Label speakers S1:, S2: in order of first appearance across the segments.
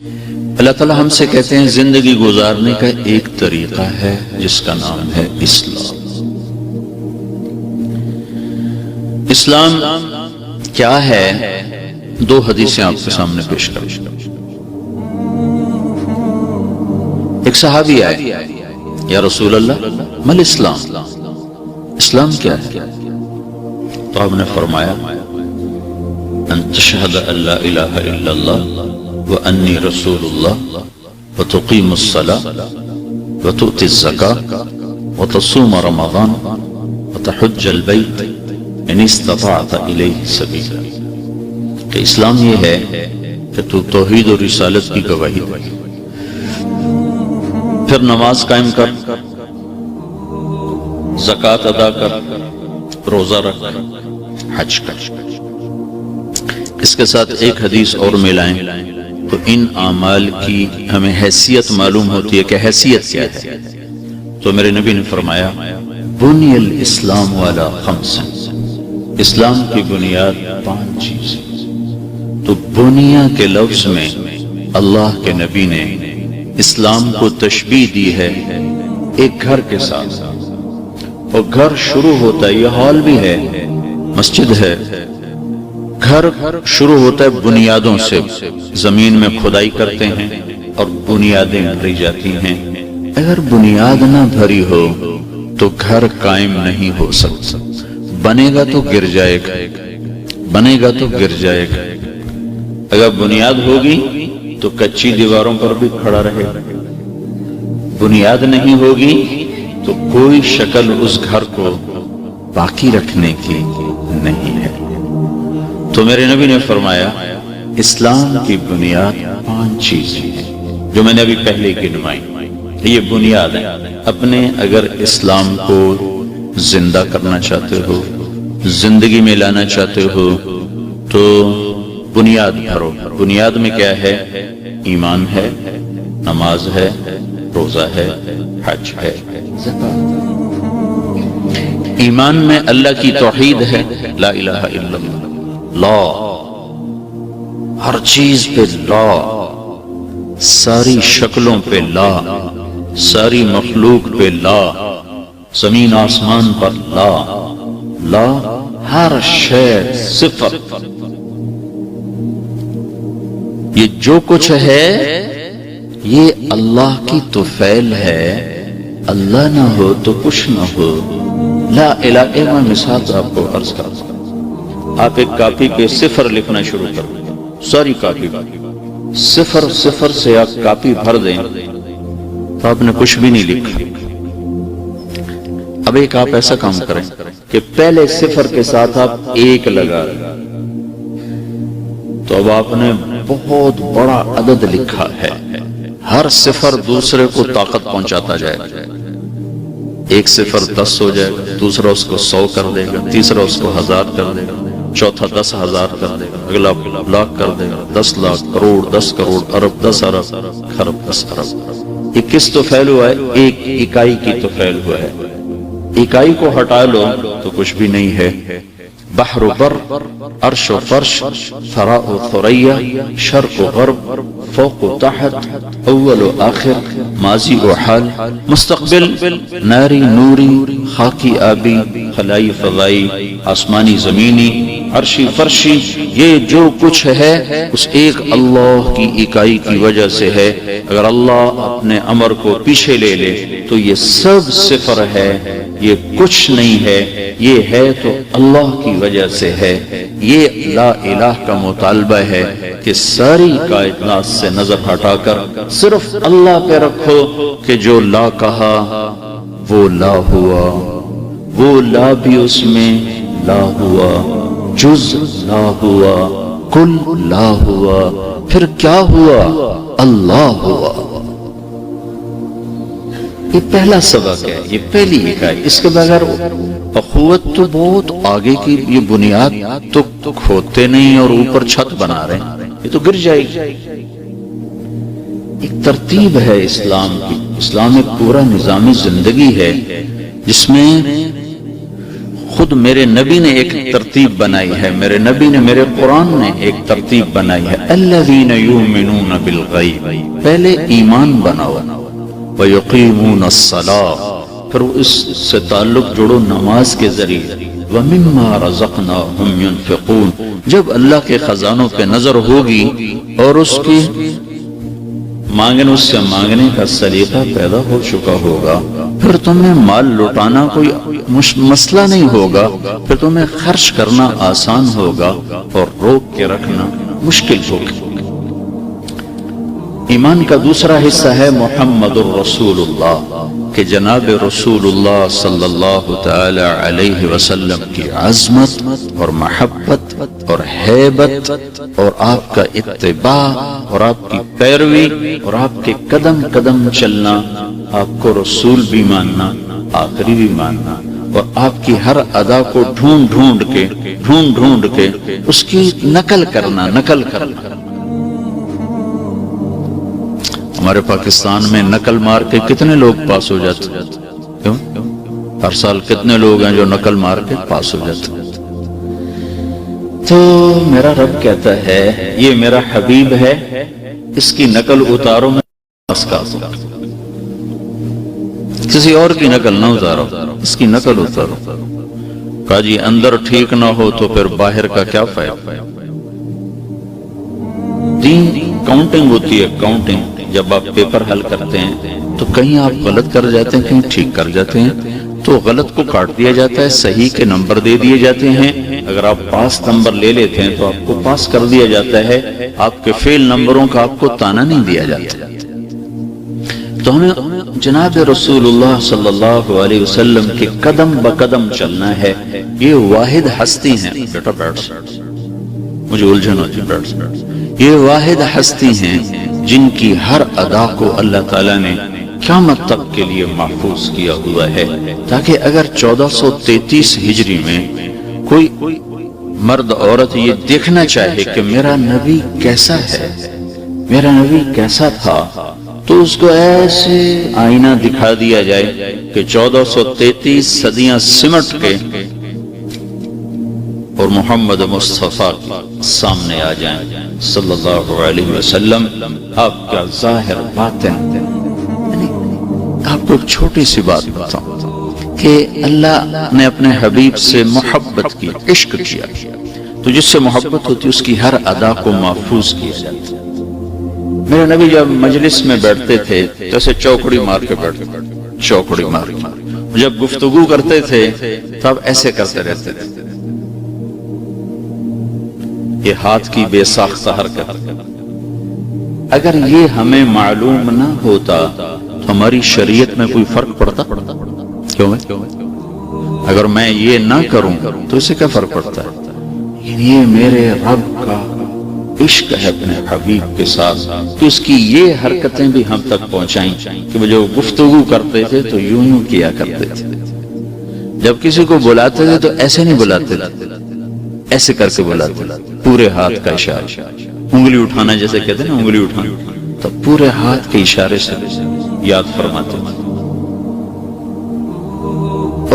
S1: اللہ تعالیٰ ہم سے کہتے ہیں زندگی گزارنے کا ایک طریقہ ہے جس کا نام ہے اسلام۔ اسلام کیا ہے؟ دو حدیثیں آپ کے سامنے پیش کروں۔ ایک صحابی آئے، یا رسول اللہ مل اسلام، اسلام کیا ہے؟ تو آپ نے فرمایا ان تشہد ان لا الہ الا اللہ وانی رسول اللہ وتقیم الصلاة وتؤتی الزکاة وتصوم رمضان وتحج البیت ان استطعت الیہ سبیلا۔ کہ اسلام یہ ہے کہ تو توحید و رسالت کی گواہی دے، پھر نماز قائم کر، زکوٰۃ ادا کر، روزہ رکھ، حج کر۔ اس کے ساتھ ایک حدیث اور ملائیں تو ان اعمال کی ہمیں حیثیت معلوم ہوتی ہے کہ حیثیت کیا ہے۔ تو میرے نبی نے فرمایا بنی الاسلام علی خمس، اسلام کی بنیاد 5 چیزیں۔ تو بنیا کے لفظ میں اللہ کے نبی نے اسلام کو تشبیہ دی ہے ایک گھر کے ساتھ، اور گھر شروع ہوتا ہے، یہ ہال بھی ہے، مسجد ہے، گھر شروع ہوتا ہے بنیادوں سے۔ زمین میں کھدائی کرتے ہیں اور بنیادیں بھری جاتی ہیں۔ اگر بنیاد نہ بھری ہو تو گھر قائم نہیں ہو سکتا، بنے گا تو گر جائے گا، بنے گا تو گر جائے گا۔ اگر بنیاد ہوگی تو کچی دیواروں پر بھی کھڑا رہے گا، بنیاد نہیں ہوگی تو کوئی شکل اس گھر کو باقی رکھنے کی نہیں ہے۔ تو میرے نبی نے فرمایا اسلام کی بنیاد 5 چیزیں ہیں جو میں نے ابھی پہلے گنوائی، یہ بنیاد ہے۔ اپنے اگر اسلام کو زندہ کرنا چاہتے ہو، زندگی میں لانا چاہتے ہو تو بنیاد بھرو۔ بنیاد میں کیا ہے؟ ایمان ہے، نماز ہے، روزہ ہے، حج ہے، ایمان میں اللہ کی توحید ہے، لا الہ الا اللہ، لا، ہر چیز پہ لا، ساری شکلوں پہ لا، ساری مخلوق پہ لا، زمین آسمان پر لا، لا، ہر شے صفر۔ یہ جو کچھ ہے یہ اللہ کی توفیل ہے، اللہ نہ ہو تو کچھ نہ ہو۔ لا الہ الا اللہ، مثال آپ کو عرض کرتا ہوں، آپ ایک کاپی پہ صفر لکھنا شروع کر دیں، ساری کاپی صفر صفر سے آپ کاپی بھر دیں تو آپ نے کچھ بھی نہیں لکھا۔ اب ایک آپ ایسا کام کریں کہ پہلے صفر کے ساتھ آپ 1 لگا دیں، تو اب آپ نے بہت بڑا عدد لکھا ہے۔ ہر صفر دوسرے کو طاقت پہنچاتا جائے گا، 1 صفر 10 ہو جائے گا، دوسرا اس کو 100 کر دے گا، تیسرا اس کو 1000 کر دے گا، چوتھا 10,000 کر دے گا، اگلا لاکھ کر دے گا، 10 لاکھ، کروڑ، 10 کروڑ، ارب، 10 ارب، خرب، 10 ارب۔ یہ کس تو پھیل ہوا ہے؟ ایک اکائی کی تو پھیل ہوا ہے۔ اکائی کو ہٹا لو تو کچھ بھی نہیں ہے۔ بحر و بر، عرش و فرش، ثراء و ثریا، شرق و غرب، فوق و تحت، اول و آخر، ماضی و حال، مستقبل، ناری نوری، خاکی آبی، خلائی فضائی، آسمانی زمینی، عرشی فرشی، یہ جو کچھ ہے اس ایک اللہ کی اکائی کی وجہ سے ہے۔ اگر اللہ اپنے امر کو پیچھے لے لے تو یہ سب صفر ہے، یہ کچھ نہیں ہے، یہ ہے تو اللہ کی وجہ سے ہے۔ یہ لا الہ کا مطالبہ ہے کہ ساری کائنات سے نظر ہٹا کر صرف اللہ پہ رکھو کہ جو لا کہا وہ لا ہوا، وہ لا بھی اس میں لا ہوا، جز لا ہوا، کل لا ہوا، پھر کیا ہوا؟ اللہ ہوا۔ یہ پہلا سبق ہے، یہ پہلی اکائی۔ اس کے بغیر اخوت تو بہت آگے کی، یہ بنیاد تو کھودتے نہیں اور اوپر چھت بنا رہے ہیں، یہ تو گر جائے گی۔ ایک ترتیب ہے اسلام کی، اسلام ایک پورا نظام زندگی ہے جس میں خود خود میرے نبی نے ایک ترتیب بنائی ہے، میرے نبی نے، میرے قرآن نے ایک ترتیب بنائی ہے، الذین یؤمنون بالغیب، پہلے ایمان بناؤ، ویقیمون الصلاۃ، پھر اس سے تعلق جوڑو نماز کے ذریعے، ومما رزقناہم ینفقون، جب اللہ کے خزانوں پہ نظر ہوگی اور اس کی اس سے مانگنے کا سلیقہ پیدا ہو چکا ہوگا، پھر تمہیں مال لوٹانا کوئی مسئلہ نہیں ہوگا، پھر تمہیں خرچ کرنا آسان ہوگا اور روک کے رکھنا مشکل ہوگا۔ ایمان کا دوسرا حصہ ہے محمد الرسول اللہ، کہ جناب رسول اللہ صلی اللہ تعالی علیہ وسلم کی عظمت اور محبت اور ہیبت اور آپ کا اتباع اور آپ کی پیروی اور آپ کے قدم قدم چلنا، آپ کو رسول بھی ماننا، آخری بھی ماننا، اور آپ کی ہر ادا کو ڈھونڈ ڈھونڈ کے اس کی نقل کرنا۔ ہمارے پاکستان میں نقل مار کے کتنے لوگ پاس ہو جاتے ہیں؟ کیوں؟ ہر سال کتنے لوگ ہیں جو نقل مار کے پاس ہو جاتے ہیں؟ تو میرا رب کہتا ہے یہ میرا حبیب ہے، اس کی نقل اتارو، میں پاس کا کسی اور کی نقل نہ اتارو، اس کی نقل اتارو۔ کہا جی اندر ٹھیک نہ ہو تو پھر باہر کا کیا فائدہ؟ دین کاؤنٹنگ ہوتی ہے، کاؤنٹنگ۔ جب آپ پیپر حل کرتے ہیں تو کہیں آپ غلط کر جاتے ہیں، کہیں ٹھیک کر جاتے ہیں، تو غلط کو کاٹ دیا جاتا ہے، صحیح کے نمبر دے دیے جاتے ہیں۔ اگر آپ پاس نمبر لے لیتے ہیں تو آپ کو پاس کر دیا جاتا ہے، آپ کے فیل نمبروں کا آپ کو تانا نہیں دیا جاتا۔ تو ہمیں جناب رسول اللہ صلی اللہ علیہ وسلم کے قدم بقدم چلنا ہے۔ یہ واحد ہستی ہیں، بیٹا بیٹھ، مجھے الجھن ہو جائے، بیٹھ۔ یہ واحد ہستی ہیں جن کی ہر ادا کو اللہ تعالیٰ نے قیامت تک کے لیے محفوظ کیا ہوا ہے، تاکہ اگر 1433 ہجری میں کوئی مرد عورت یہ دیکھنا چاہے کہ میرا نبی کیسا ہے، میرا نبی کیسا تھا، تو اس کو ایسے آئینہ دکھا دیا جائے کہ 1433 صدیاں سمٹ کے اور محمد مصطفیٰ سامنے آ جائیں صلی اللہ علیہ وسلم۔ آپ کا ظاہر باطن، آپ کو ایک چھوٹی سی بات بتاؤں کہ اللہ نے اپنے حبیب سے محبت کی، عشق کیا، تو جس سے محبت ہوتی اس کی ہر ادا کو محفوظ کیا جاتا ہے۔ میرے نبی جب مجلس میں بیٹھتے تھے تو ایسے چوکڑی مار کے بیٹھتے، چوکڑی مار کے، جب گفتگو کرتے تھے تب ایسے کرتے رہتے تھے، یہ ہاتھ کی بے ساختہ حرکت۔ اگر یہ ہمیں معلوم نہ ہوتا تو ہماری شریعت میں کوئی فرق پڑتا؟ کیوں ہے؟ اگر میں یہ نہ کروں تو اسے کیا فرق پڑتا ہے؟ یہ میرے رب کا عشق ہے اپنے حبیب کے ساتھ، تو اس کی یہ حرکتیں بھی ہم تک پہنچائیں کہ وہ جو گفتگو کرتے تھے تو یوں کیا کرتے تھے، جب کسی کو بلاتے تھے تو ایسے نہیں بلاتے تھے، ایسے کر کے بلاتے تھے، پورے ہاتھ کا اشارہ، انگلی اٹھانا جیسے کہتے ہیں نا، انگلی اٹھانا، تو پورے ہاتھ کے اشارے سے یاد فرماتے تھے۔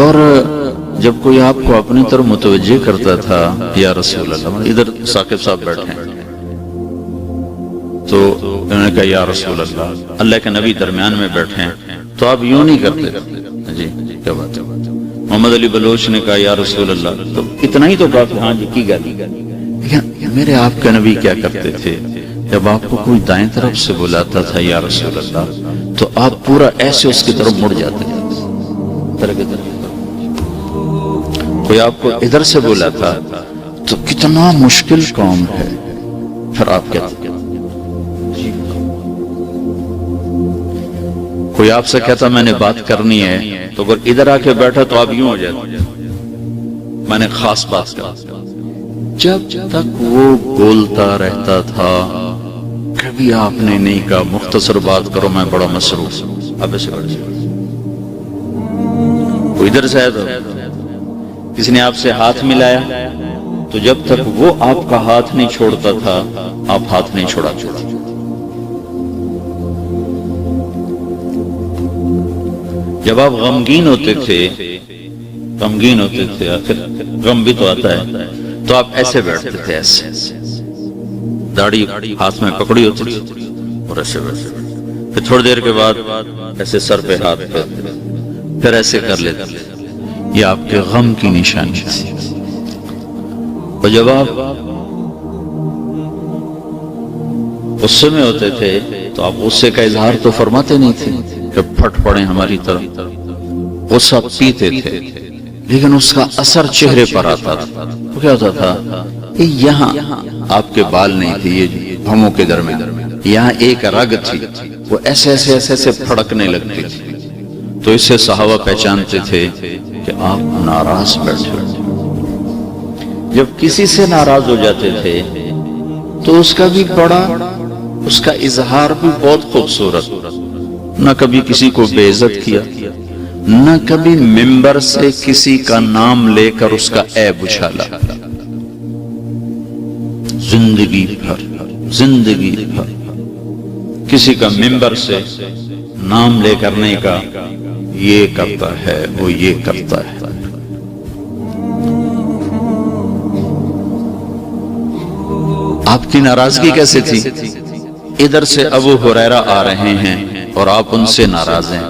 S1: اور جب کوئی آپ کو اپنی طرف متوجہ کرتا تھا، یا رسول اللہ، ادھر ثاقب صاحب بیٹھے ہیں، تو انہوں نے کہا یا رسول اللہ، اللہ کے نبی درمیان میں بیٹھے ہیں، تو آپ یوں نہیں کرتے، جی کیا بات ہے۔ محمد علی بلوچ نے کہا یا رسول اللہ، تو اتنا ہی تو کہا، ہاں جی کی گالی۔ میرے آپ کے نبی کیا کرتے تھے، جب آپ کو کوئی دائیں طرف سے بلاتا تھا یا رسول اللہ، تو آپ پورا ایسے اس کی طرف مڑ جاتے ہیں، کوئی آپ کو ادھر سے بلاتا تو کتنا مشکل کام ہے، پھر آپ کہتے ہیں، کوئی آپ سے کہتا میں نے بات کرنی ہے، تو اگر ادھر آ کے بیٹھا تو آپ یوں ہو جاتے، میں نے خاص بات کہا۔ جب تک وہ بولتا رہتا تھا کبھی آپ نے نہیں کہا مختصر بات کرو، میں بڑا مصروف ہوں، اب ایسے بیٹھ جائے۔ کوئی ادھر سے آیا، کسی نے آپ سے ہاتھ ملایا، تو جب تک وہ آپ کا ہاتھ نہیں چھوڑتا تھا آپ ہاتھ نہیں چھوڑا۔ جب آپ غمگین ہوتے تھے غمگین ہوتے تھے، آخر غم بھی تو آتا ہے، تو آپ ایسے بیٹھتے تھے، ایسے داڑھی ہاتھ میں پکڑی ہوتی تھی اور ایسے بیٹھتے، پھر تھوڑی دیر کے بعد ایسے سر پہ ہاتھ پھیرتے، پھر ایسے کر لیتے، یہ آپ کے غم کی نشانی تھی۔ اور جب آپ غصے میں ہوتے تھے تو آپ غصے کا اظہار تو فرماتے نہیں تھے کہ پھٹ پڑے ہماری طرف، غصہ پیتے تھے، لیکن اس کا اثر چہرے پر آتا تھا۔ تو کیا ہوتا تھا، یہاں آپ کے بال نہیں تھے، یہ بھوموں کے درمیان یہاں ایک رگ تھی، وہ ایسے ایسے ایسے ایسے پھڑکنے لگتی تھی، تو اس سے صحابہ پہچانتے تھے کہ آپ ناراض بیٹھے ہوئے۔ جب کسی سے ناراض ہو جاتے تھے تو اس کا بھی بڑا، اس کا اظہار بھی بہت خوبصورت، نہ کبھی کسی کو بے عزت کیا، نہ کبھی ممبر سے کسی کا نام لے کر اس کا عیب اچھالا، زندگی بھر کسی کا ممبر سے نام لے کرنے کا، یہ کرتا ہے وہ یہ کرتا ہے۔ آپ کی ناراضگی کیسے تھی؟ ادھر سے ابو ہریرہ آ رہے ہیں اور آپ ان سے ناراض ہیں،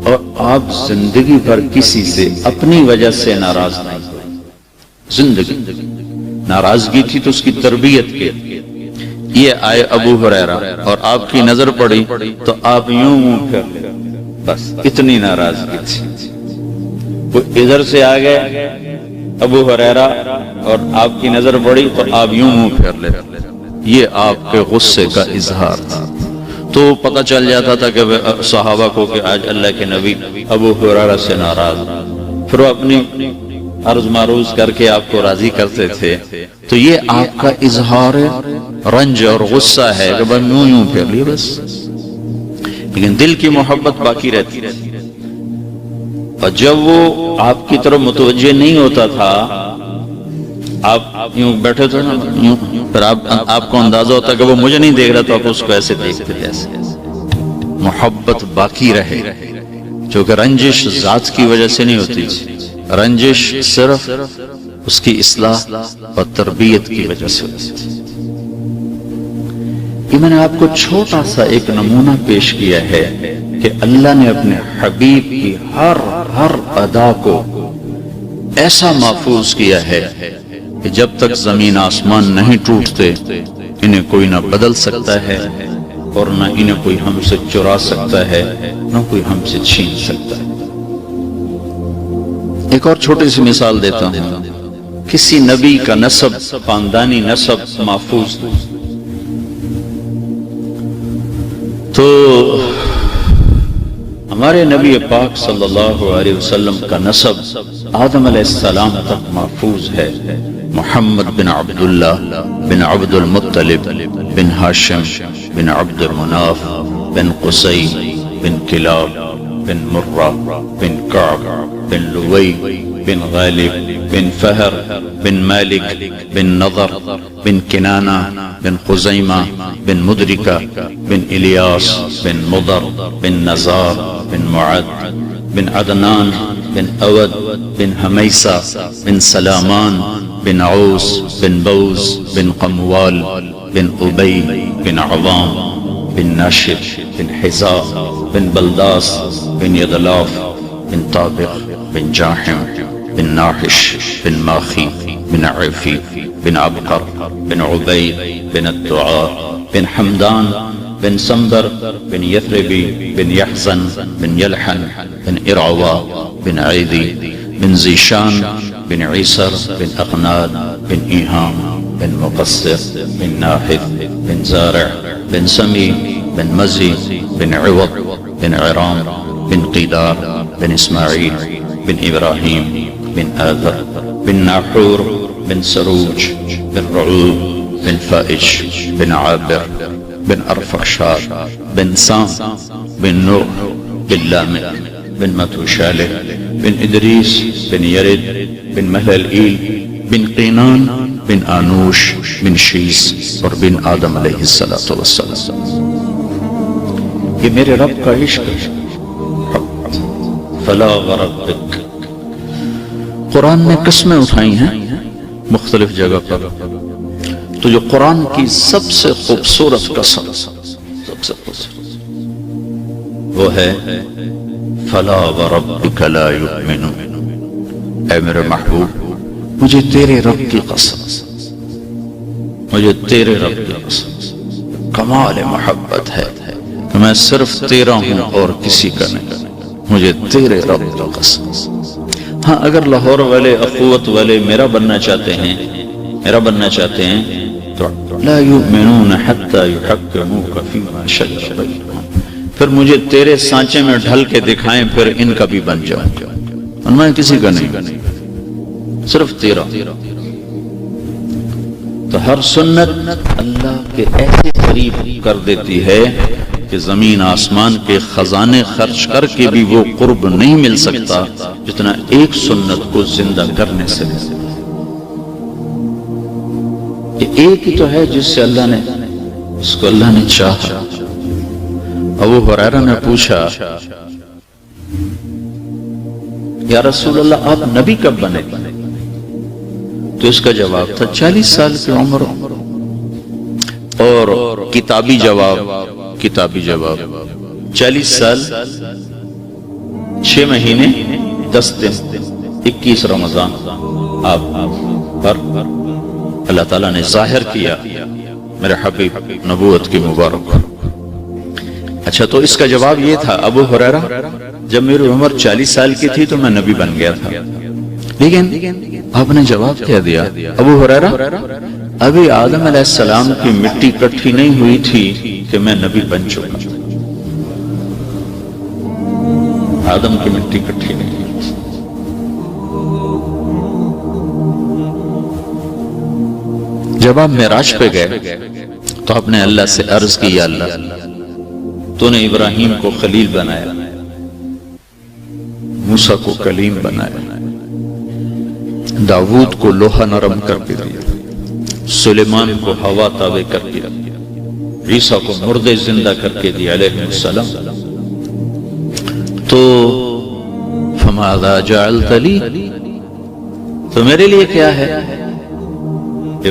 S1: اور آپ زندگی بھر کسی سے اپنی وجہ سے ناراض نہیں ہوئے۔ زندگی ناراضگی تھی تو اس کی تربیت کی۔ یہ آئے ابو ہریرہ اور آپ کی نظر پڑی تو آپ یوں منہ پھیر لے، بس اتنی ناراضگی تھی۔ وہ ادھر سے آ گئے ابو ہریرہ اور آپ کی نظر پڑی تو آپ یوں منہ پھیر لے، یہ آپ کے غصے کا اظہار تھا۔ تو پتہ چل جاتا تھا کہ صحابہ کو کہ آج اللہ کے نبی ابو ہریرہ سے ناراض، پھر وہ اپنی عرض معروض کر کے آپ کو راضی کرتے تھے۔ تو یہ آپ کا اظہار رنج اور غصہ ہے کہ بس یوں یوں پھیر لیے بس، لیکن دل کی محبت باقی رہتی۔ اور جب وہ آپ کی طرف متوجہ نہیں ہوتا تھا، آپ یوں بیٹھے تھے نا، پھر آپ کو اندازہ ہوتا کہ وہ مجھے نہیں دیکھ رہا، تو آپ اس کو ایسے دیکھتے تھے، ایسے محبت باقی رہے، جو کہ رنجش ذات کی وجہ سے نہیں ہوتی، رنجش صرف اس کی اصلاح اور تربیت کی وجہ سے ہوتی تھی۔ یہ میں نے آپ کو چھوٹا سا ایک نمونہ پیش کیا ہے کہ اللہ نے اپنے حبیب کی ہر ادا کو ایسا محفوظ کیا ہے کہ جب تک زمین آسمان نہیں ٹوٹتے انہیں کوئی نہ بدل سکتا ہے، اور نہ انہیں کوئی ہم سے چرا سکتا ہے، نہ کوئی ہم سے چھین سکتا ہے۔ ایک اور چھوٹی سی مثال دیتا ہوں، کسی نبی کا نسب، خاندانی نسب محفوظ تو ہمارے نبی پاک صلی اللہ علیہ وسلم کا نسب آدم علیہ السلام تک محفوظ ہے۔ محمد بن عبداللہ بن عبد المطلب بن ہاشم بن عبد المناف بن قصی بن کلاب بن مرہ بن کعب بن لوی بن غالب بن فہر بن مالک بن نضر بن کنانہ بن خزیمہ بن مدرکہ بن الیاس بن مضر بن نزار بن معد بن عدنان بن اود بن حمیسہ بن سلامان بن عوس بن بوز بن قموال بن ابی بن عوام بن ناشد بن حزاء بن بلداس بن یدلاف بن طابق بن جاحم بن ناحش بن ماخی بن عفی بن عبقر بن عبید بن الدعاء بن حمدان بن سنبر بن یثربی بن یحزن بن یلحن بن ارعوا بن عیدی بن زیشان بن عیسر بن اقناد بن ایہام بن مقصر بن ناحف بن زارع بن سمی بن مزی بن عوض بن عرام بن قیدار بن اسماعیل بن ابراہیم بن آذر بن ناحور بن سروج بن رعوب بن فائج بن عابر بن ارفخشاد بن سام بن نوح بن لامع بن متوشالح بن ادریس بن یرد بن مہللئیل بن قینان بن آنوش بن شیس اور بن آدم علیہ السلام۔ یہ میرے رب کا عشق ہے۔ فلا غربک قرآن نے قسمیں اٹھائی ہیں مختلف جگہ پر، تو جو قرآن کی سب سے خوبصورت قسم، سب سے خوبصورت وہ ہے فلا وربک لا یؤمنون، اے میرے محبوب مجھے تیرے رب کی قسم، مجھے تیرے رب کی قسم، کمال محبت ہے کہ میں صرف تیرا ہوں اور کسی کا نہیں، مجھے تیرے رب کی قسم۔ ہاں اگر لاہور والے اخوت والے میرا بننا چاہتے ہیں تو لا یؤمنون حتی یحکموک فیما شجر بینہم، پھر مجھے تیرے سانچے میں ڈھل کے دکھائیں، پھر ان کا بھی بن جاؤں، اور میں کسی کا نہیں، صرف تیرا۔ تو ہر سنت اللہ کے ایسے قریب کر دیتی ہے کہ زمین آسمان کے خزانے خرچ کر کے بھی وہ قرب نہیں مل سکتا جتنا ایک سنت کو زندہ کرنے سے ملتا۔ یہ ایک ہی تو ہے جس سے اللہ نے، اس کو اللہ نے چاہا۔ ابو ہریرہ نے پوچھا یا رسول اللہ آپ نبی کب بنے؟ تو اس کا جواب تھا 40 سال کی عمر، اور کتابی جواب 40 سال 6 مہینے 10 دن 21 رمضان آپ پر اللہ تعالیٰ نے ظاہر کیا میرے حبیب نبوت کی مبارک۔ اچھا تو اس کا جواب یہ تھا ابو ہریرہ جب میری عمر 40 سال کی تھی تو میں نبی بن گیا تھا، لیکن آپ نے جواب کیا دیا ابو ہریرہ ابھی آدم علیہ السلام کی مٹی کٹھی نہیں ہوئی تھی کہ میں نبی بن چکا، آدم کی مٹی کٹھی نہیں ہوئی۔ جب آپ معراج پہ گئے تو آپ نے اللہ سے عرض کی یا اللہ تو نے ابراہیم کو خلیل بنایا، موسیٰ کو کلیم بنایا، داؤد کو لوہا نرم کر کے دیا، سلیمان کو ہوا تابع کر کے دیا، عیسیٰ کو مردے زندہ کر کے دیا علیہ السلام، تو فماذا جعلت لی، تو میرے لیے کیا ہے؟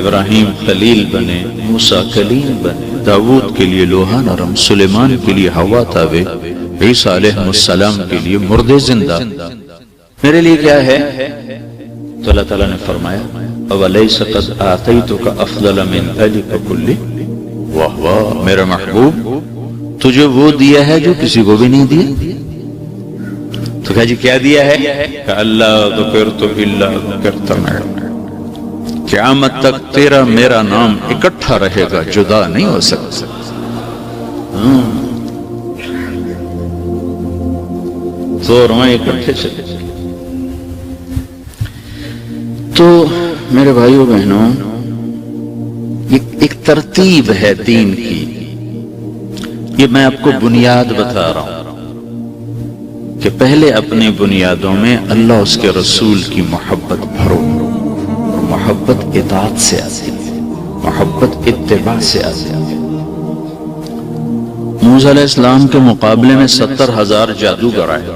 S1: ابراہیم خلیل بنے، موسیٰ کلیم بنے، داؤد کے لیے لوہا نرم، سلیمان کے لیے ہوا تابع، عیسیٰ علیہ السلام کے لیے مردے زندہ، میرے لیے کیا ہے؟ تو اللہ تعالیٰ نے فرمایا اَوَلَيْسَ قَدْ آتَيْتُكَ أَفْضَلَ مِنْ ذَلِكَ كُلِّهِ، واہ واہ میرے محبوب تجھے وہ دیا ہے جو کسی کو بھی نہیں دیا۔ تو کہا جی کیا دیا ہے؟ کہ اللہ ذکرت الا ذکرت معی، قیامت تک تیرا میرا نام اکٹھا رہے گا، جدا نہیں ہو سکتا۔ تو روائیں اکٹھے چلے۔ تو میرے بھائیوں بہنوں ایک ترتیب ہے دین کی، یہ میں آپ کو بنیاد بتا رہا ہوں کہ پہلے اپنی بنیادوں میں اللہ اس کے رسول کی محبت بھرو، اور محبت اطاعت سے آتی ہے، محبت اتباع سے آتی ہے۔ موسیٰ علیہ السلام کے مقابلے میں 70,000 جادوگر آئے،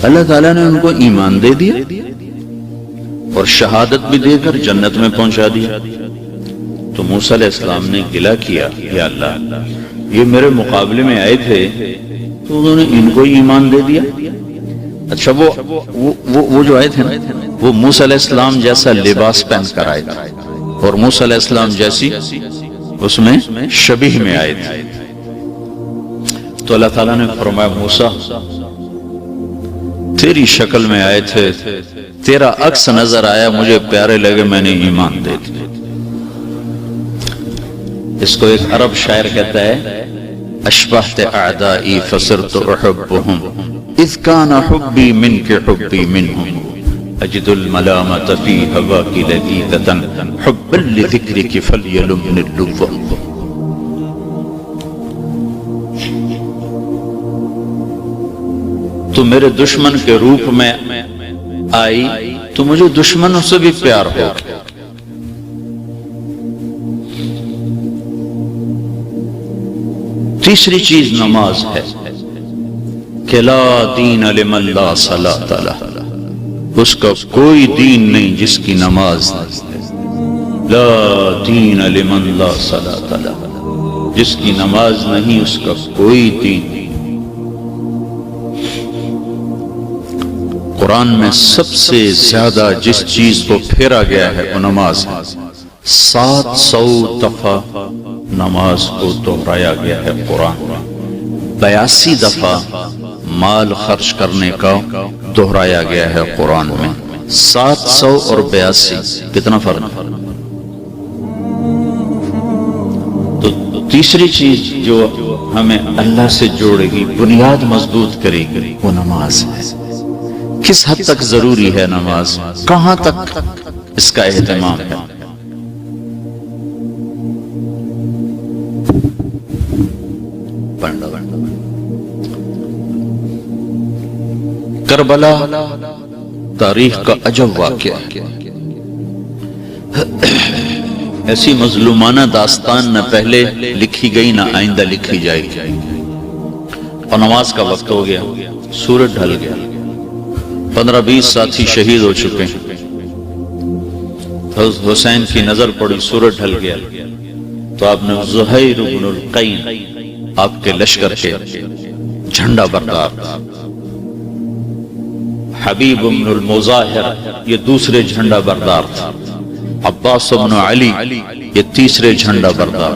S1: اللہ تعالیٰ نے ان کو ایمان دے دیا اور شہادت بھی دے کر جنت میں پہنچا دیا۔ تو موسیٰ علیہ السلام نے گلہ کیا یا اللہ یہ میرے مقابلے میں آئے تھے تو انہوں نے ان کو ایمان دے دیا۔ اچھا وہ جو آئے تھے نا وہ موسیٰ علیہ السلام جیسا لباس پہن کر آئے تھے اور موسیٰ علیہ السلام جیسی اس میں شبیہ میں آئے تھے۔ تو اللہ تعالیٰ نے فرمایا موسیٰ تیری شکل میں آئے تھے، تیرا عکس نظر آیا، مجھے پیارے لگے، میں نے ایمان دے دیا۔ اس کو ایک عرب شاعر کہتا ہے اشبہت اعدائی فصرت احبهم اذ کان حبی منک حبی منہم اجد الملامت فی ہواک لذیذتا حبا لذکرک فلیلمن اللذ۔ تو میرے دشمن کے روپ میں آئی تو مجھے دشمنوں سے بھی پیار ہو گیا۔ تیسری چیز نماز ہے کہ لا دین لمن لا صلاۃ لہ، اس کا کوئی دین نہیں جس کی نماز نہیں. لا دین لمن لا صلاۃ لہ، جس کی نماز نہیں اس کا کوئی دین نہیں. قرآن میں سب سے زیادہ جس چیز کو پھیرا گیا ہے وہ نماز ہے. 700 دفعہ نماز کو دہرایا گیا ہے قرآن میں. 82 دفعہ مال خرچ کرنے کا دہرایا گیا ہے قرآن میں. 700 اور 82 کتنا فرق ہے؟ تو تیسری چیز جو ہمیں اللہ سے جوڑے گی، بنیاد مضبوط کرے گی، وہ نماز ہے. کس حد تک ضروری ہے نماز؟ کہاں تک اس کا اہتمام ہے؟ کربلا تاریخ کا عجب واقعہ ہے. ایسی مظلومانہ داستان نہ پہلے لکھی گئی نہ آئندہ لکھی جائے گی. اور نماز کا وقت ہو گیا، سورج ڈھل گیا، 15-20 ساتھی شہید ہو چکے ہیں. حسین کی نظر پڑی، سورج ڈھل گیا تو آپ نے زہیر بن القین آپ کے لشکر کے جھنڈا بردار، حبیب بن المظاہر یہ دوسرے جھنڈا بردار تھا، عباس بن علی یہ تیسرے جھنڈا بردار،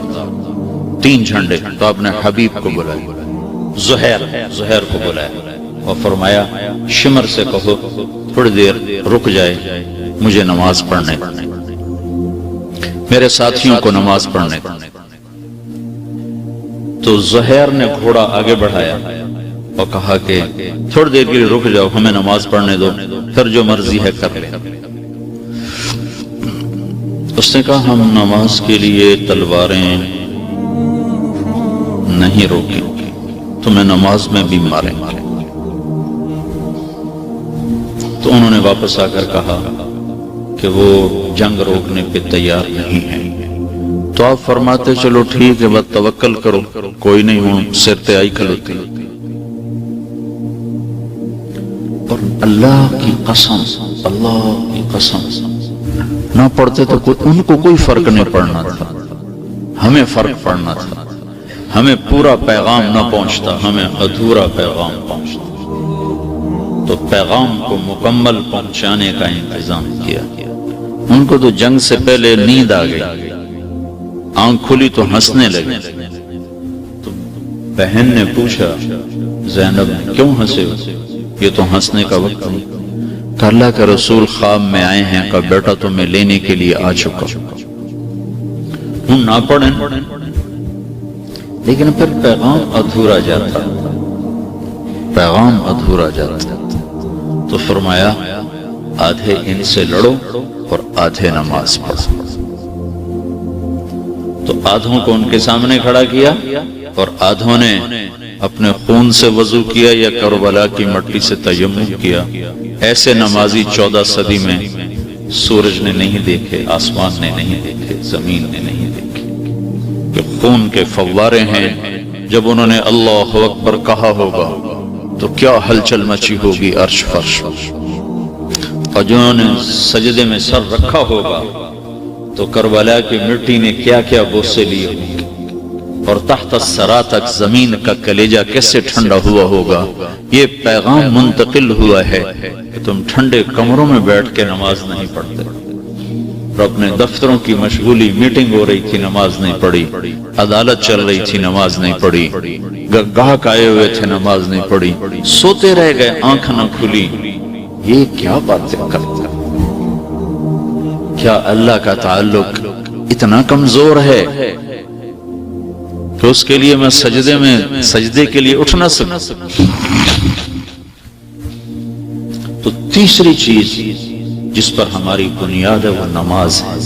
S1: 3 جھنڈے. تو آپ نے حبیب کو بلایا، زہیر کو بلایا اور فرمایا شمر سے کہو تھوڑی دیر رک جائے، مجھے نماز پڑھنے، میرے ساتھیوں کو نماز پڑھنے. تو زہیر نے گھوڑا آگے بڑھایا اور کہا کہ تھوڑی دیر کے لیے رک جاؤ، ہمیں نماز پڑھنے دو، پھر جو مرضی ہے کر لیں. اس نے کہا ہم نماز کے لیے تلواریں نہیں روکیں گے، تمہیں نماز میں بھی ماریں گے. تو انہوں نے واپس آ کر کہا کہ وہ جنگ روکنے پہ تیار نہیں ہے. تو آپ فرماتے چلو ٹھیک ہے، بس توکل کرو، کوئی نہیں ہوں سرتے آئی کھلوتی. اور اللہ کی قسم نہ پڑھتے تو ان کو کوئی فرق نہیں پڑنا تھا، ہمیں فرق پڑنا تھا. ہمیں پورا پیغام نہ پہنچتا، ہمیں ادھورا پیغام پہنچتا. تو پیغام کو مکمل پہنچانے کا انتظام کیا. ان کو تو جنگ سے پہلے نیند آ گئی، آنکھ کھلی تو ہنسنے لگے. تو بہن نے پوچھا زینب کیوں ہنسے ہو؟ یہ تو ہنسنے کا وقت نہیں. کہ اللہ کا رسول خواب میں آئے ہیں کہ بیٹا تمہیں لینے کے لیے آ چکا. ہم نہ پڑھیں لیکن پھر پیغام ادھورا جاتا، پیغام ادھورا جاتا. تو فرمایا آدھے ان سے لڑو اور آدھے نماز پڑھو. تو آدھوں کو ان کے سامنے کھڑا کیا اور آدھوں نے اپنے خون سے وضو کیا یا کربلا کی مٹی سے تیمم کیا. ایسے نمازی 14 صدی میں سورج نے نہیں دیکھے، آسمان نے نہیں دیکھے، زمین نے نہیں دیکھے کہ خون کے فوارے ہیں. جب انہوں نے اللہ اکبر کہا ہوگا تو کیا ہلچل مچی ہوگی عرش فرش. اور جنہوں نے سجدے میں سر رکھا ہوگا تو کربلا کی مٹی نے کیا کیا بوسے لیے ہوں گے. اور تحت الثری تک زمین کا کلیجہ کیسے ٹھنڈا ہوا ہوگا. یہ پیغام منتقل ہوا ہے کہ تم ٹھنڈے کمروں میں بیٹھ کے نماز نہیں پڑھتے، اور اپنے دفتروں کی مشغولی، میٹنگ ہو رہی تھی نماز نہیں پڑھی، عدالت چل رہی تھی نماز نہیں پڑھی، گاہک آئے ہوئے تھے نماز نہیں پڑھی، سوتے رہ گئے آنکھ نہ کھلی. یہ کیا باتیں کرتے؟ کیا اللہ کا تعلق اتنا کمزور ہے کہ اس کے لیے میں سجدے کے لیے اٹھ نہ سکوں؟ تو تیسری چیز جس پر ہماری بنیاد ہے وہ نماز ہے.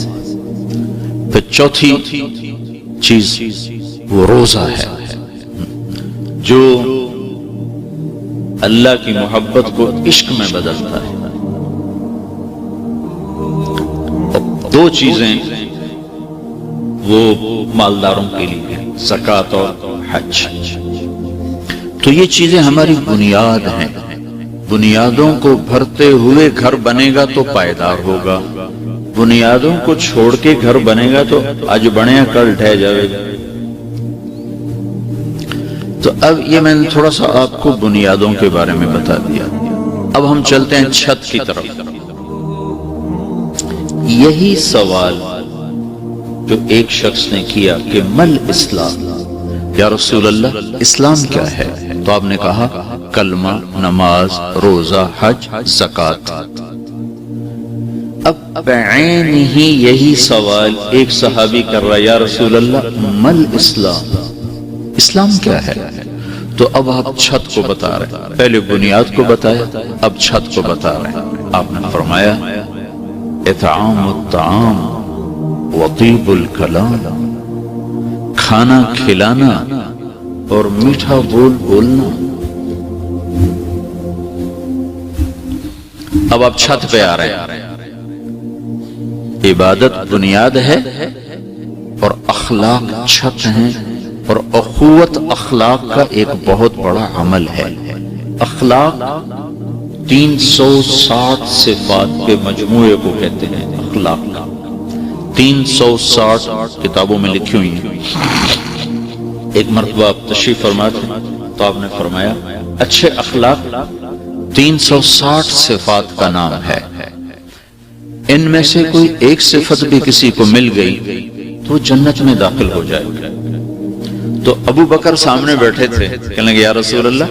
S1: پھر چوتھی چیز وہ روزہ ہے جو اللہ کی محبت کو عشق میں بدلتا ہے. دو چیزیں وہ مالداروں کے لیے ہیں، زکوٰۃ اور حج. تو یہ چیزیں ہماری بنیاد ہیں بنیادوں کو بھرتے ہوئے گھر بنے گا تو پائیدار ہوگا، بنیادوں کو چھوڑ کے گھر بنے گا تو آج بنے کل ڈھہ جائے گا۔ تو اب یہ میں نے تھوڑا سا آپ کو بنیادوں کے بارے میں بتا دیا، اب ہم چلتے ہیں چھت کی طرف۔ یہی سوال جو ایک شخص نے کیا کہ مل اسلام، یا رسول اللہ اسلام کیا ہے؟ تو آپ نے کہا کلمہ، نماز، روزہ، حج، زکوٰۃ۔ اب بعین ہی یہی سوال ایک صحابی کر رہا ہے، یا رسول اللہ مل اسلام، اسلام کیا ہے؟ تو اب آپ چھت کو بتا رہے ہیں، پہلے بنیاد کو بتایا، اب چھت کو بتا رہے ہیں۔ آپ نے فرمایا اطعام الطعام وطیب الکلام، کھانا کھلانا اور میٹھا بول بولنا۔ اب آپ چھت پہ آ رہے ہیں، عبادت بنیاد ہے اور اخلاق چھت ہیں، اور اخوت اخلاق کا ایک بہت بڑا عمل ہے۔ اخلاق 360 صفات کے مجموعے کو کہتے ہیں اخلاق۔ 360 کتابوں میں لکھی ہوئی ہیں۔ ایک مرتبہ آپ تشریف فرما تھے تو آپ نے فرمایا اچھے اخلاق 360 صفات کا نام ہے، ان میں سے کوئی ایک صفت بھی کسی کو مل گئی تو جنت میں داخل ہو جائے گا۔ تو ابو بکر سامنے بیٹھے تھے، کہنے لگے یا رسول اللہ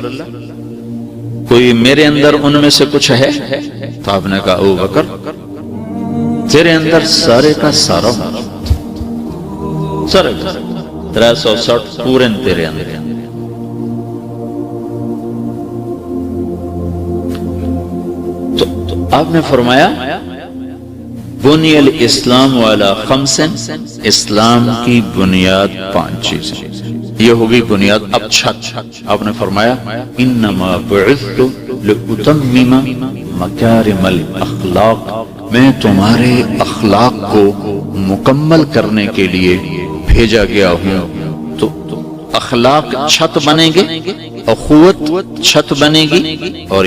S1: کوئی میرے اندر ان میں سے کچھ ہے؟ تو آپ نے کہا ابو بکر تیرے اندر سارے کا سارا سارے 360 پورے تیرے اندر۔ تو آپ نے فرمایا بنی الاسلام والا خمسن، اسلام کی بنیاد 5 چیزیں، یہ ہوگی بنیاد۔ اب چھت، آپ نے فرمایا انما بعثت لاتمم مکارم الاخلاق، میں تمہارے اخلاق کو مکمل کرنے کے لیے بھیجا گیا ہوں۔ تو اخلاق چھت بنے گے، اخوت چھت بنے گی، اور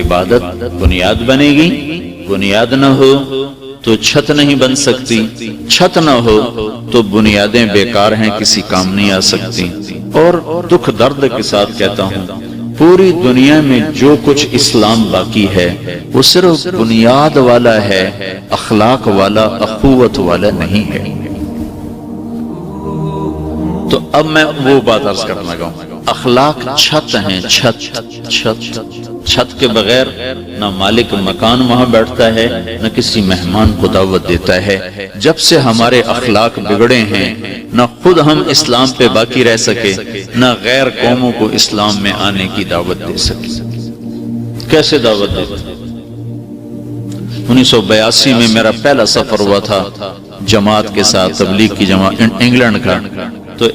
S1: عبادت بنیاد بنے گی۔ بنیاد نہ ہو تو چھت نہیں بن سکتی، چھت نہ ہو تو بنیادیں بیکار ہیں، کسی کام نہیں آ سکتی۔ اور دکھ درد کے ساتھ کہتا ہوں پوری دنیا میں جو کچھ اسلام باقی ہے وہ صرف بنیاد والا ہے، اخلاق والا، اخوت والا نہیں ہے۔ تو اب میں وہ بات عرض کرنا لگا ہوں، اخلاق چھت ہیں، چھت چھت چھت کے بغیر نہ مالک مکان وہاں بیٹھتا ہے نہ کسی مہمان کو دعوت دیتا ہے۔ جب سے ہمارے اخلاق بگڑے ہیں نہ خود ہم اسلام پہ باقی رہ سکے نہ غیر قوموں کو اسلام میں آنے کی دعوت دے سکے۔ کیسے دعوت دے؟ 1982 میں میرا پہلا سفر ہوا تھا جماعت کے ساتھ، تبلیغ کی جماعت انگلینڈ کا۔ تو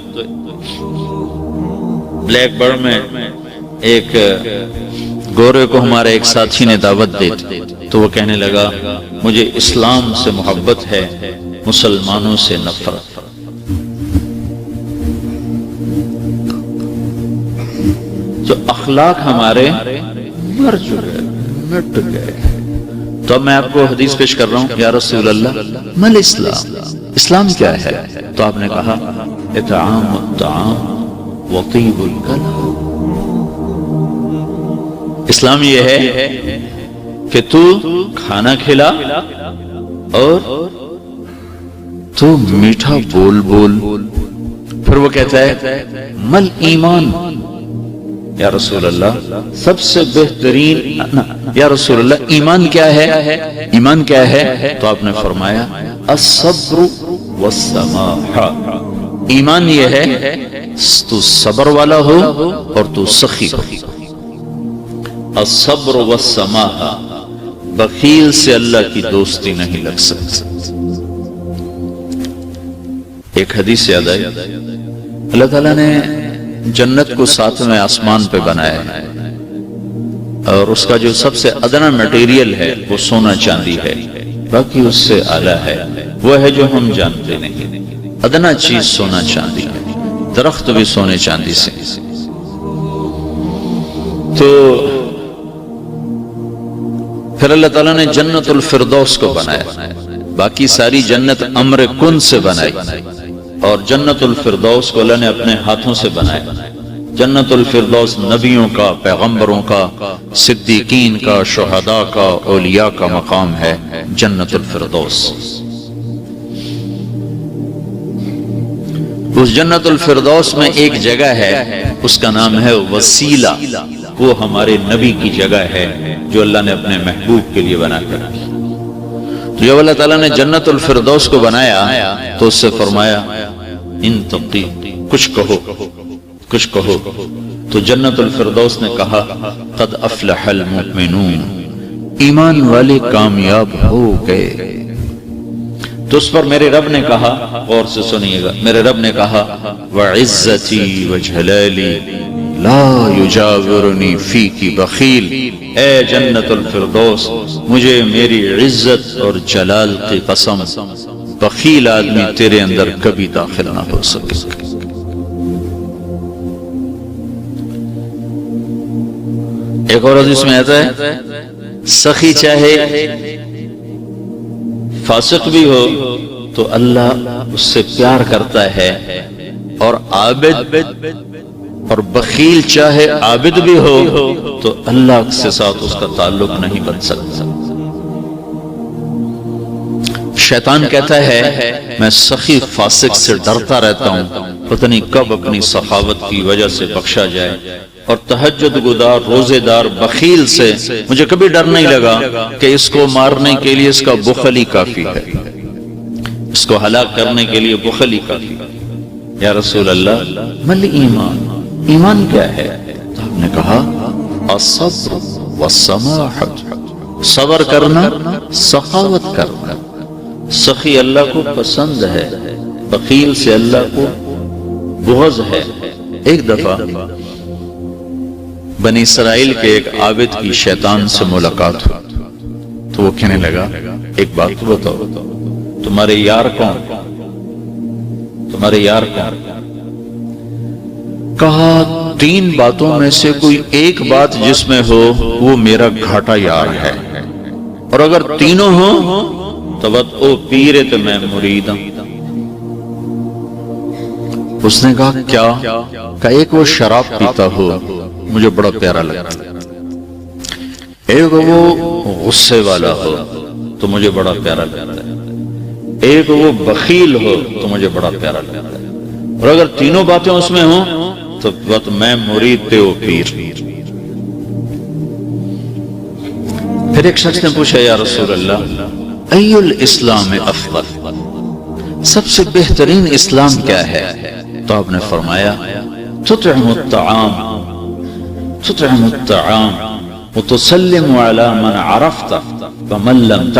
S1: بلیک برڈ میں ایک گورے کو ہمارے ایک ساتھی نے دعوت دی تو وہ کہنے لگا مجھے اسلام سے محبت ہے، مسلمانوں سے نفرت۔ تو اخلاق ہمارے مر چکے، مٹ گئے۔ تو اب میں آپ کو حدیث پیش کر رہا ہوں، یا رسول اللہ مل اسلام، اسلام کیا ہے؟ تو آپ نے کہا اطعام الطعام وطیب الکلام، اسلام یہ ہے کہ تو کھانا کھلا اور تو میٹھا بول بول۔ پھر وہ کہتا ہے مل ایمان، یا رسول اللہ سب سے بہترین، یا رسول اللہ ایمان کیا ہے؟ ایمان کیا ہے؟ تو آپ نے فرمایا الصبر والسماحہ، ایمان یہ ہے تو صبر والا ہو اور تو سخی ہو۔ الصبر والسماحہ، بخیل سے اللہ کی دوستی نہیں لگ سکتی۔ ایک حدیث یاد آئی، اللہ تعالیٰ نے جنت کو 7ویں آسمان پہ بنایا ہے اور اس کا جو سب سے ادنا میٹیریل ہے وہ سونا چاندی ہے، باقی اس سے اعلیٰ ہے وہ ہے جو ہم جانتے نہیں۔ ادنا چیز سونا چاندی ہے، درخت بھی سونے چاندی سے۔ تو پھر اللہ تعالیٰ نے جنت الفردوس کو بنایا، باقی ساری جنت امر کن سے بنائی، اور جنت الفردوس کو اللہ نے اپنے ہاتھوں سے بنایا۔ جنت الفردوس نبیوں کا، پیغمبروں کا، صدیقین کا، شہداء کا، اولیاء کا مقام ہے جنت الفردوس۔ اس جنت الفردوس میں ایک جگہ ہے، اس کا نام ہے وسیلہ، وہ ہمارے نبی کی جگہ ہے جو اللہ نے اپنے محبوب کے لیے بنا کر رکھی۔ تو جب اللہ تعالیٰ نے جنت الفردوس کو بنایا تو اس سے فرمایا ان تقی، کچھ کہو کچھ کہو، تو جنت الفردوس نے کہا قد افلح المؤمنون، ایمان والے کامیاب ہو گئے۔ تو اس پر میرے رب نے کہا، غور سے سنیے گا، میرے رب نے کہا وعزتی وجلالی لا یجاورنی فیکی بخیل، اے جنت الفردوس مجھے میری عزت اور جلال کی قسم، بخیل آدمی تیرے اندر کبھی داخل نہ ہو سکے۔ ایک اور حدیث میں آتا ہے سخی چاہے فاسق بھی ہو تو اللہ اس سے پیار کرتا ہے، اور عابد اور بخیل چاہے عابد بھی ہو تو اللہ کے ساتھ اس کا تعلق نہیں بن سکتا۔ شیطان کہتا ہے میں سخی فاسق سے ڈرتا رہتا ہوں، پتہ نہیں کب اپنی سخاوت کی وجہ سے بخشا جائے، اور تہجد گزار روزے دار بخیل سے مجھے کبھی ڈر نہیں لگا کہ اس کو مارنے کے لیے اس کا بخل ہی کافی ہے، اس کو ہلاک کرنے کے لیے بخل ہی کافی ہے۔ یا رسول اللہ مل ایمان، ایمان کیا ہے؟ تو آپ نے کہا الصبر والسماحت، صبر کرنا، سخاوت کرنا۔ سخی اللہ کو پسند ہے، بخیل سے اللہ کو بغض ہے۔ ایک دفعہ بنی اسرائیل کے ایک عابد کی شیطان سے ملاقات ہوئی تو وہ کہنے لگا ایک بات تو بتاؤ، تمہارے یار کون؟ تمہارے یار کون؟ کہا 3 باتوں میں سے کوئی ایک بات جس میں ہو وہ میرا گھاٹا یار ہے، اور اگر تینوں ہوں تو بات او پیرے تو میں مرید ہوں۔ اس نے کہا کیا؟ کہ ایک وہ شراب پیتا ہو، مجھے بڑا پیارا لگتا ہے، ایک وہ غصے والا ہو تو مجھے بڑا پیارا لگتا ہے، ایک وہ بخیل ہو تو مجھے بڑا پیارا لگتا ہے، اور اگر تینوں باتیں اس میں ہوں تو بات میں مرید تے وہ پیر۔ پھر ایک شخص نے پوچھا یا رسول اللہ ای الاسلام افضل، سب سے بہترین اسلام کیا ہے؟ تو آپ نے فرمایا تطعم الطعام وتسلم على من عرفت ومن لم تعرف